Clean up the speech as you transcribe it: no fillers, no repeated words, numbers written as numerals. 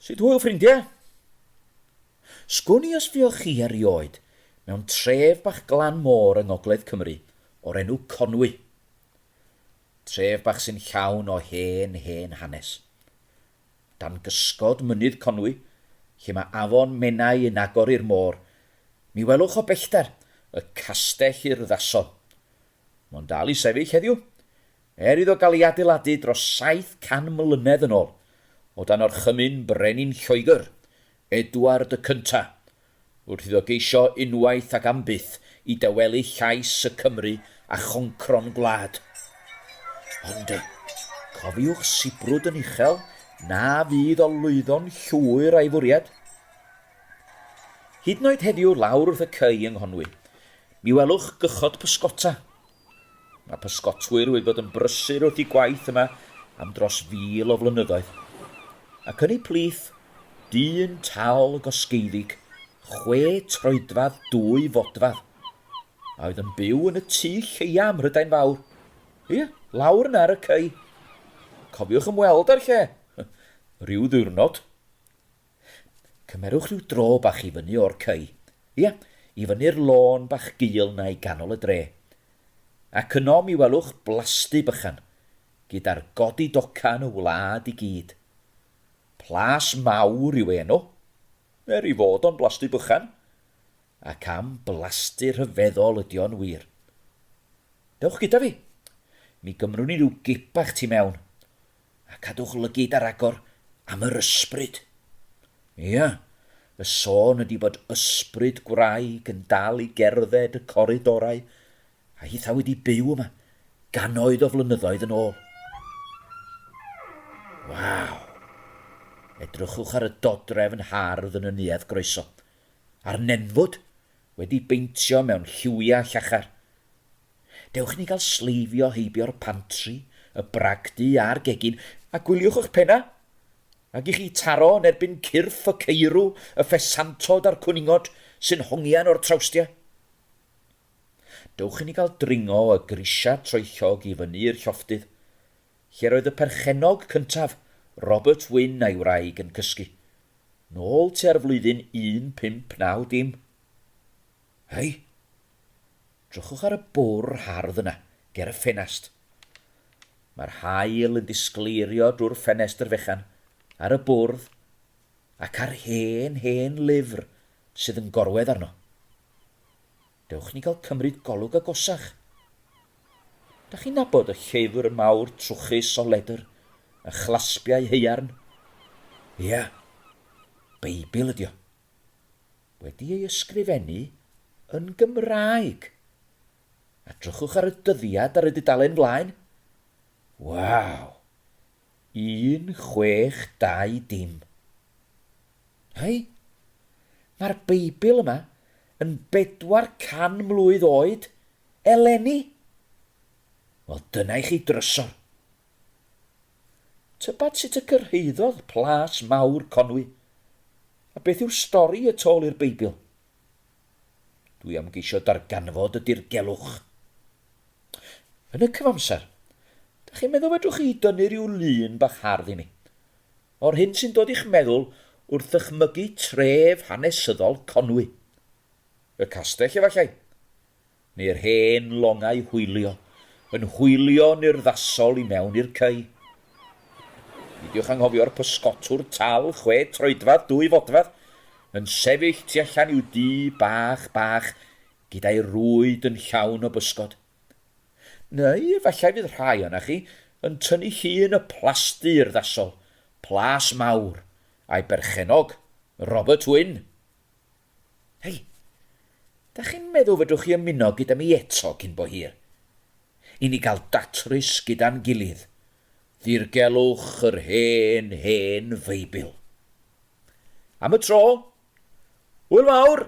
Sut hwyl ffrindiau? Sgwn i os fioch chi erioed mewn tref bach glan môr yng Ngogledd Cymru o'r enw Conwy. Tref bach sy'n llawn o hen hanes. Dan gysgod mynydd Conwy, lle mae afon Menai yn agor i'r môr, mi welwch o bellter y castell urddasol. Mae'n dal i sefyll heddiw, iddo gael ei adeiladu dros 700 mlynedd yn ôl, o dan orchymyn brenin Lloegr, Edward y Cynta, wrth iddo geisio unwaith ac am byth i dawelu llais y Cymru a choncro'n gwlad. Ond cofiwch sibrwd yn uchel na fydd o lwyddon llwyr a'i fwriad. Hyd yn oed heddiw lawr wrth y cei yng Nghonwy, mi welwch gychod pysgota. Mae pysgotwyr wedi bod yn brysur wrth ei gwaith yma am dros 1000 o flynyddoedd. Ac yn ei plith, dyn tal gosgeiddig, 6 troedfadd, 2 fodfadd. A oedd yn byw yn y tŷ lleia ym Mhrydain Fawr. Ie, lawr yna ar y cei. Cofiwch ymweld ar lle. Rhyw ddiwrnod. Cymerwch rhyw dro bach i fyny o'r cei. Ie, i fyny'r lôn bach gul na i ganol y dre. Ac yno mi welwch blasty bychan, gyda'r godi docan y wlad i gyd. Plas mawr yw enw, i fod o'n blasty bychan, ac am blasty rhyfeddol ydi o'n wir. Dewch gyda fi, mi gymrwn ni rhyw gipach tu mewn, a cadwch lygyd ar agor am yr ysbryd. Ia, y sôn ydi bod ysbryd gwraig yn dal i gerdded y coridorau, a hitha wedi byw yma gannoedd o flynyddoedd yn ôl. Waw! Edrychwch ar y dodrefn hardd yn y neuadd groeso, a'r nenfwd wedi beintio mewn lliwia llachar. Dewch ni gael sleifio heibio'r pantri, y bragdy a'r gegin, a gwyliwch eich penna, ac i chi taro yn erbyn cyrff y ceirw, y ffesantod a'r cwningod sy'n hongian o'r trawstia. Dewch i ni gael dringo y grisia troellog i fyny'r llofftydd, lle roedd y perchenog cyntaf, Robert Wyn a'i wraig yn cysgu, nôl tua'r flwyddyn 1590. Hei, drychwch ar y bwr hardd yna, ger y ffenast. Mae'r haul yn disgleirio drwy'r ffenestr fechan, ar y bwrdd, ac ar hen lyfr sydd yn gorwedd arno. Dewch ni gael cymryd golwg agosach. Da chi'n nabod y llyfr mawr trwchus o ledr, y chlasbiau haearn? Ia, Beibl ydi o. Wedi ei ysgrifennu yn Gymraeg. A drychwch ar y dyddiad ar y dudalen flaen. Waw! 1620. Hei, mae'r Beibl yma yn 400 mlwydd oed eleni. Wel, dyna i chi drysor. Tybed sut y cyrhaeddodd plas mawr Conwy? A beth yw'r stori y tôl i'r Beibl? Dwi am geisio darganfod y dirgelwch. Yn y cyfamser, da chi'n meddwl fedrwch chi dynnu rhyw lun bach hardd i mi? O'r hyn sy'n dod i'ch meddwl wrth ddychmygu tref hanesyddol Conwy. Y castell efallai, neu'r hen longau hwylio, yn hwylio'n urddasol i mewn i'r cei. Nidiwch anghofio'r pysgotwr tal 6 troedfadd, 2 fodfadd, yn sefyll tu allan i'w dŷ bach, gyda'i rwyd yn llawn o bysgod. Neu efallai fydd rhai o'na chi yn tynnu llun y plasty urddasol, plas mawr, a'i berchenog, Robert Wyn. Hei, da chi'n meddwl fedrwch chi ymuno gyda mi eto cyn bo hir? I ni gael datrys gyda'n gilydd, ddirgelwch yr hen Feibl. Am y tro, hwyl fawr!